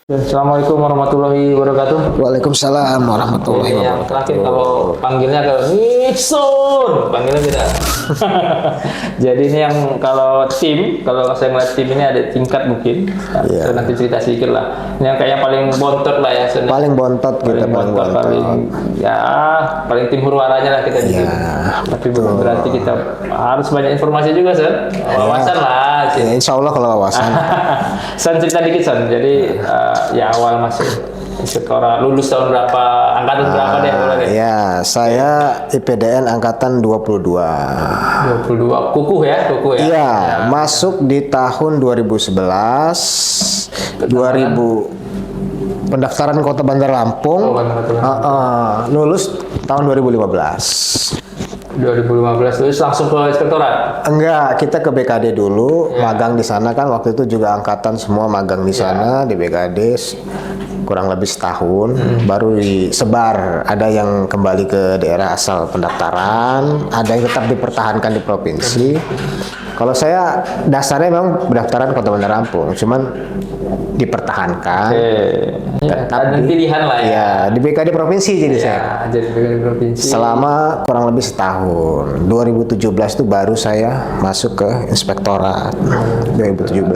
Assalamualaikum warahmatullahi wabarakatuh. Waalaikumsalam warahmatullahi Ini yang terakhir wabarakatuh. kalau panggilnya ke Nixon, panggilnya beda. Jadi ini yang kalau tim, kalau saya ngeliat tim ini ada tingkat mungkin. Iya. Saya nanti cerita sedikit lah. Ini yang kayaknya paling bontot lah ya. Sebenarnya. Paling bontot kita, paling bontot. Paling tim huru-haranya lah kita di Iya, sini. Tapi bukan berarti kita harus banyak informasi juga, Sen. Wawasan lah. Ya, insya Allah kalau wawasan. Sen cerita dikit, Sen. Jadi ya awal masih sekolah lulus tahun berapa, angkatan berapa deh boleh deh? Ya, saya IPDN angkatan 22. 22, kukuh ya. Iya, Ya. masuk di tahun 2011, 2000 pendaftaran Kota Bandar Lampung. Oh, Bandar Lampung. Lulus tahun 2015. 2015 lulus langsung ke inspektorat. Enggak, kita ke BKD dulu, magang di sana kan waktu itu juga angkatan semua magang di sana di BKD kurang lebih setahun, baru disebar. Ada yang kembali ke daerah asal pendaftaran, ada yang tetap dipertahankan di provinsi. Kalau saya dasarnya memang pendaftaran Kota Bandar Lampung, cuman dipertahankan. Ada pilihan lah ya. Ya, di BKD provinsi jadi saya. Ya, jadi di provinsi. Selama kurang lebih setahun. 2017 itu baru saya masuk ke inspektorat. 2017.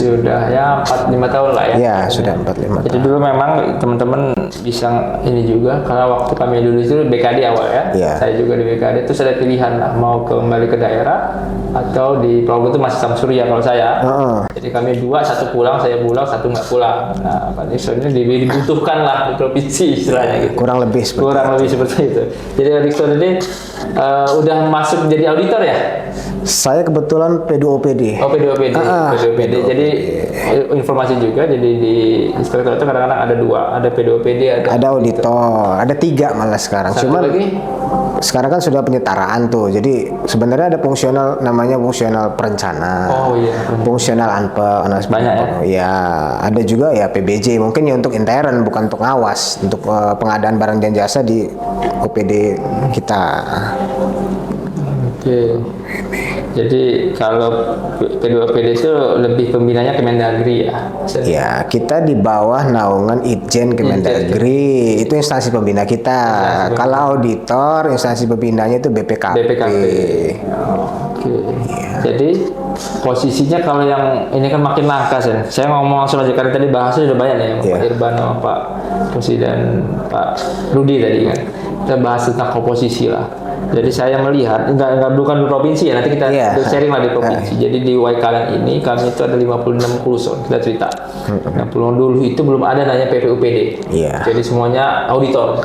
Sudah ya 4-5 tahun lah ya. Ya, sudah 4-5 Jadi tahun. dulu memang teman-teman bisa ini juga karena waktu kami dulu itu BKD awal ya. Iya. Saya juga di BKD itu ada pilihan lah mau kembali ke daerah atau di Progo itu masih Samsuri ya kalau saya. Jadi kami dua, satu pulang, saya pulang, satu nggak pulang. Nah, Pak Nixon ini dibutuhkan lah di provinsi istilahnya gitu. Kurang lebih seperti Kurang lebih seperti itu. Jadi Pak Nixon ini udah masuk jadi auditor ya? Saya kebetulan P2OPD. Oh, P2PD. P2PD. Jadi informasi juga, jadi di inspektorat itu kadang-kadang ada dua, ada P2PD, Ada auditor, ada 3 malah sekarang. satu Cuman lagi. sekarang kan sudah penyetaraan tuh. Jadi sebenarnya ada fungsional namanya fungsional perencana. Oh iya. Fungsional anpe, Banyak ya? Ya, ada juga ya PBJ mungkin ya untuk intern bukan untuk ngawas, untuk pengadaan barang dan jasa di OPD kita. Oke. Jadi kalau P2PD itu lebih pembinanya Kemendagri ya? Ya, kita di bawah naungan Itjen Kemendagri, itu instansi pembina kita. Kalau auditor, instansi pembinanya itu BPKP. BPKP. Oke. Jadi posisinya kalau yang ini kan makin langka sih. Saya ngomong langsung aja karena tadi bahasnya sudah banyak ya, Pak Irban sama Pak Musi dan Pak Rudi tadi kan. Kita bahas tentang komposisi lah. Jadi saya melihat enggak bukan di provinsi ya, nanti kita sharing lah di provinsi. Jadi di Waikalan ini kami itu ada 56 kuluson, kita cerita. Nah, dulu itu belum ada namanya PPUPD. Jadi semuanya auditor,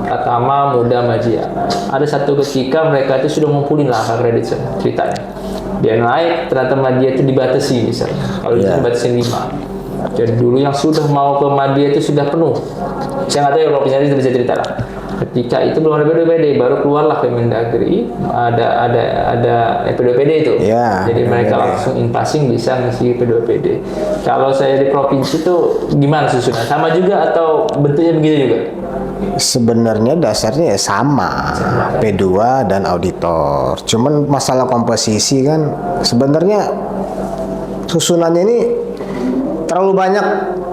Atama, Muda, Majia. Ada satu ketika mereka itu sudah ngumpulin lah angka kredit ceritanya. Dia naik, ternyata Majia itu dibatasi misalnya. Kalau bisa dibatasin 5. Jadi dulu yang sudah mau ke Majia itu sudah penuh. Saya nggak tahu ya provinsi itu bisa cerita lah. Ketika itu belum ada P2PD, baru keluarlah Kemendagri, ada P2PD itu. Jadi mereka langsung in passing bisa ngisi P2PD. Kalau saya di provinsi itu gimana susunan? Sama juga atau bentuknya begitu juga? Sebenarnya dasarnya ya sama, P2 dan auditor. Cuman masalah komposisi kan sebenarnya susunannya ini terlalu banyak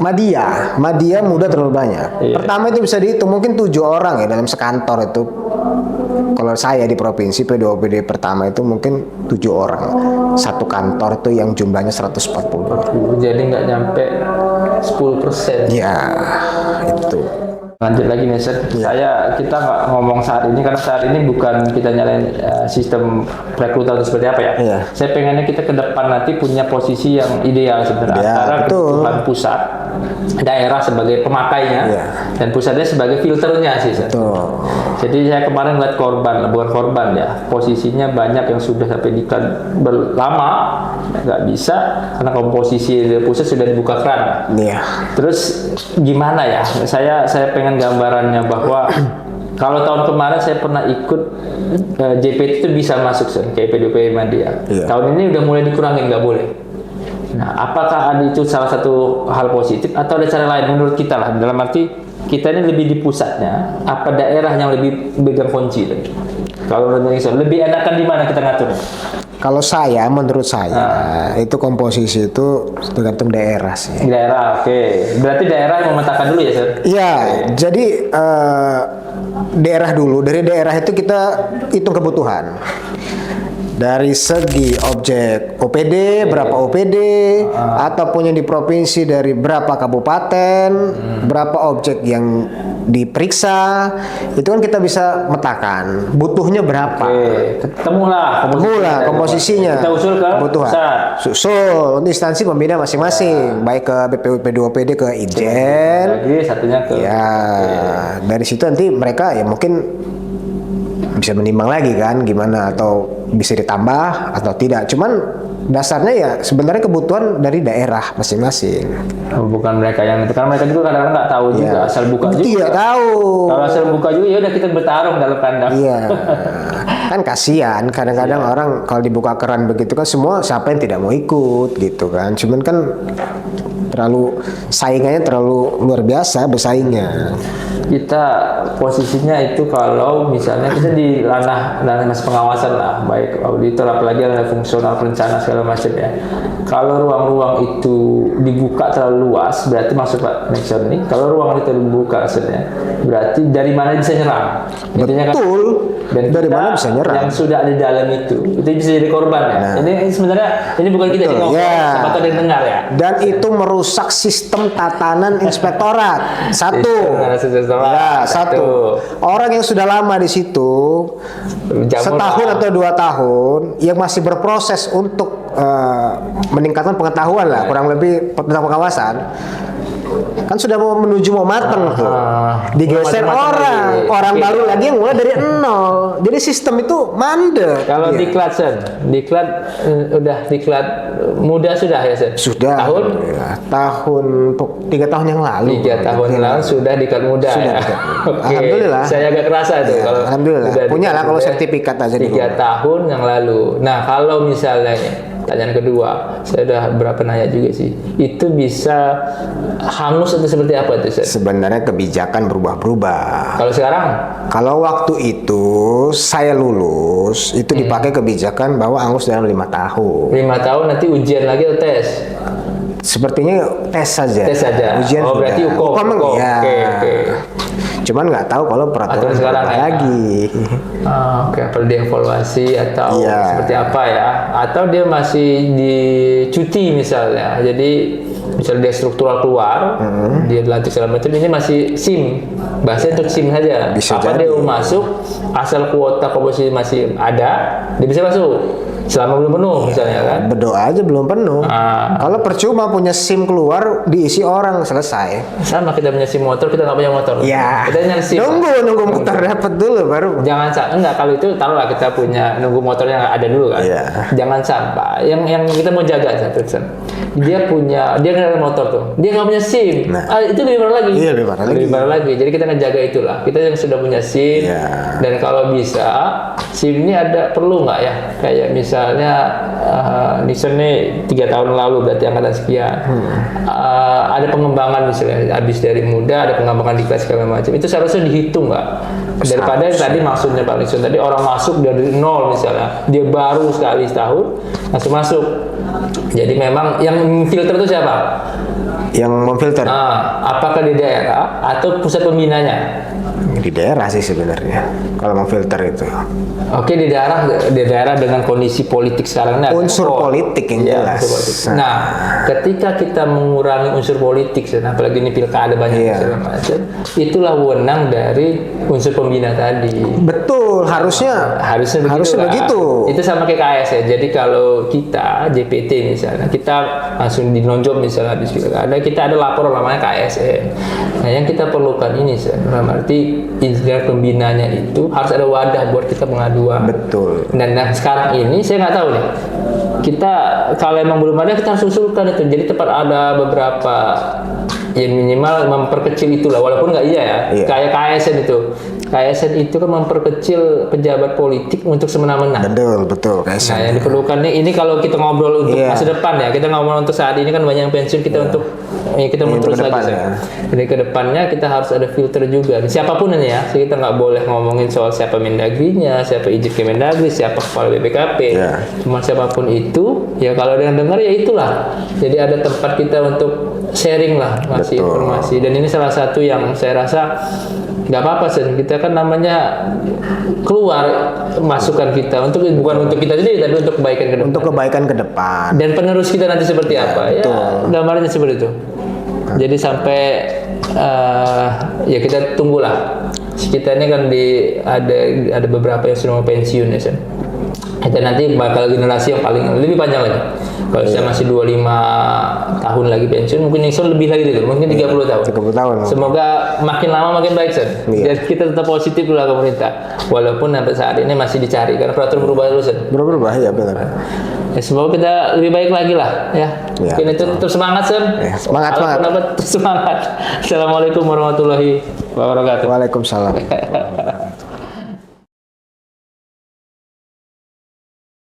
Madya muda terlalu banyak. Pertama itu bisa dihitung mungkin 7 orang ya dalam sekantor itu. Kalau saya di provinsi P2PD pertama itu mungkin 7 orang. Satu kantor tuh yang jumlahnya 140. Jadi nggak nyampe 10%. Ya, itu. Lanjut lagi nih, kita nggak ngomong saat ini karena saat ini bukan kita nyalain sistem rekrutan atau seperti apa ya. Saya pengennya kita ke depan nanti punya posisi yang ideal sebenarnya antara kebutuhan pusat, daerah sebagai pemakainya, dan pusatnya sebagai filternya sih. Jadi saya kemarin lihat bukan korban ya, posisinya banyak yang sudah sampai lama nggak bisa karena komposisi dari pusat sudah dibuka keran. Terus gimana ya? Saya pengen gambarannya bahwa kalau tahun kemarin saya pernah ikut JPT itu bisa masuk kayak PDP Madya. Tahun ini udah mulai dikurangin, nggak boleh. Nah, apakah ada itu salah satu hal positif atau ada cara lain menurut kita lah? Dalam arti kita ini lebih di pusatnya, apa daerah yang lebih pegang kunci? Kalau menurut Nixon, lebih enakan di mana kita ngaturnya? Kalau menurut saya itu komposisi itu tergantung daerah sih. Di daerah, oke. Berarti daerah yang memetakan dulu ya, Sir? Iya, jadi daerah dulu. Dari daerah itu kita hitung kebutuhan. Dari segi objek OPD, berapa OPD, ataupun yang di provinsi dari berapa kabupaten, berapa objek yang diperiksa, itu kan kita bisa metakan butuhnya berapa. Oke, ketemulah komposisinya. Kita usul ke kebutuhan. pusat. Susul untuk instansi pembina masing-masing, baik ke BPU P2PD ke Ijen. Lagi satunya ke Ya, dari situ nanti mereka ya mungkin bisa menimbang lagi kan gimana atau bisa ditambah atau tidak. Cuman dasarnya ya sebenarnya kebutuhan dari daerah masing-masing. bukan mereka yang itu, karena mereka juga kadang-kadang nggak tahu juga, asal buka juga. Tidak tahu. Kalau asal buka juga ya udah kita bertarung dalam kandang. Iya. Kan kasihan kadang-kadang orang kalau dibuka keran begitu kan semua siapa yang tidak mau ikut gitu kan. Cuman kan saingannya terlalu luar biasa bersaingnya. Kita posisinya itu kalau misalnya kita di ranah mas pengawasan lah, baik auditor apalagi ranah fungsional perencana segala macam ya. Kalau ruang-ruang itu dibuka terlalu luas, berarti maksud Pak Nixon nih, kalau ruang itu dibuka maksudnya, berarti dari mana bisa nyerang? Intinya kan, Betul. dan Dari kita mana bisa nyerang? yang sudah di dalam itu bisa jadi korban ya. Nah. Ini sebenarnya ini bukan kita yang ngomong, siapa tahu ada yang dengar ya. Dan itu merusak sistem tatanan inspektorat. Satu. Ya, satu. Orang yang sudah lama di situ, setahun atau 2 tahun, yang masih berproses untuk meningkatkan pengetahuan lah, kurang lebih tentang pengawasan, kan sudah mau mateng tuh. Digeser orang baru lagi yang mulai dari nol. Jadi sistem itu mandek. Kalau diklat udah diklat muda sudah ya, Sen? Sudah. Tahun? Ya, 3 tahun yang lalu. 3 tahun lalu sudah diklat muda Sudah ya. diklat. Oke. Alhamdulillah. Saya agak kerasa itu Ya, kalau alhamdulillah. udah Punya lah diklat kalau muda, sertifikat aja 3 tahun yang lalu. Nah, kalau misalnya pertanyaan kedua, saya udah berapa nanya juga sih. Itu bisa hangus atau seperti apa tuh, Sen? Sebenarnya kebijakan berubah-berubah. Kalau sekarang? Kalau waktu itu saya lulus, itu dipakai kebijakan bahwa angus dalam 5 tahun. 5 tahun nanti ujian lagi atau tes? Sepertinya tes saja. Tes saja. Ujian Oh, berarti sudah. UKOM. Ya. Oke. Cuman nggak tahu kalau peraturan Aturan sekarang berubah ya. lagi. Oke, perlu dievaluasi atau Iya. seperti apa ya? Atau dia masih di cuti misalnya. Jadi misalnya dia struktural keluar, dia dilantik segala macam, ini masih SIM. Bahasanya untuk SIM saja. Bisa Apa jadi. dia mau masuk, asal kuota komposisi masih ada, dia bisa masuk. Selama belum penuh misalnya kan. Berdoa aja belum penuh. Ah. Kalau percuma punya SIM keluar diisi orang selesai. Sama kita punya SIM motor, kita nggak punya motor. Ya. Kita nyari SIM. Nunggu motor dapat dulu baru. Jangan enggak, kalau itu taruhlah kita punya nunggu motornya ada dulu kan. Iya. Jangan sampai yang kita mau jaga satu dia kenal motor tuh, dia nggak punya SIM. Nah. Itu lebih parah lagi. Iya, lebih parah lagi. Jadi kita ngejaga itulah. Kita yang sudah punya SIM, Iya. dan kalau bisa SIM ini perlu nggak ya? Kayak misalnya Nixon nih 3 tahun lalu berarti angkatan sekian. Ada pengembangan misalnya habis dari muda, ada pengembangan di kelas segala macam. Itu seharusnya dihitung nggak? Daripada yang tadi maksudnya Pak Nixon tadi orang masuk dari nol misalnya, dia baru sekali setahun langsung masuk. Jadi memang yang filter itu siapa? Yang memfilter Apakah di daerah atau pusat pembinanya? di daerah sih sebenarnya. Kalau memfilter itu. Oke, di daerah dengan kondisi politik sekarang Unsur politik yang jelas. unsur politik. Nah, ketika kita mengurangi unsur politik, apalagi ini pilkada banyak segala macam, itulah wewenang dari unsur pembina tadi. Betul, harusnya begitu. Itu sama kayak KS ya. Jadi kalau kita JPT misalnya, kita langsung dinonjol misalnya habis pilkada, kita ada laporan namanya KSN. Nah, yang kita perlukan ini, berarti insinyur pembinanya itu harus ada wadah buat kita pengaduan. Betul. Dan sekarang ini saya nggak tahu nih. Kita kalau emang belum ada, kita harus usulkan itu. Jadi tepat ada beberapa yang minimal memperkecil itulah, walaupun nggak iya ya. Iya. Kayak KSN itu. KSN itu kan memperkecil pejabat politik untuk semena-mena. Betul Nah, KSN. yang diperlukan ini kalau kita ngobrol untuk Iya. masa depan ya, kita ngomong untuk saat ini kan banyak yang pensiun, kita untuk kita mau Untuk terus ke depan, lagi. ya. Jadi ke depannya kita harus ada filter juga. Siapapun ini ya, kita nggak boleh ngomongin soal siapa Mendagrinya, siapa izin Kemendagri, siapa kepala BPKP. Iya. Cuma siapapun itu, ya kalau ada yang dengar ya itulah. Jadi ada tempat kita untuk sharing lah, ngasih Betul. informasi. Dan ini salah satu yang saya rasa nggak apa-apa Sen, kita kan namanya keluar masukan kita untuk bukan untuk kita sendiri tapi untuk kebaikan ke depan. Untuk kebaikan ke depan. Dan penerus kita nanti seperti apa betul. ya, gambarnya seperti itu. Jadi sampai ya kita tunggulah. Kita ini kan ada beberapa yang sudah mau pensiun ya Sen. Kita nanti bakal generasi yang paling lebih panjang lagi. Kalau saya masih 25 tahun lagi pensiun, mungkin Nixon lebih lagi gitu, mungkin 30 tahun. 30 tahun. Semoga makin lama makin baik, Sen. Iya. Jadi kita tetap positif lah pemerintah. Walaupun sampai saat ini masih dicari karena peraturan berubah terus, Sen. Berubah ya benar. Ya, semoga kita lebih baik lagi lah, ya. Iya, Mungkin itu terus semangat, Sen. Ya, semangat. Terus semangat. Assalamualaikum warahmatullahi wabarakatuh. Waalaikumsalam.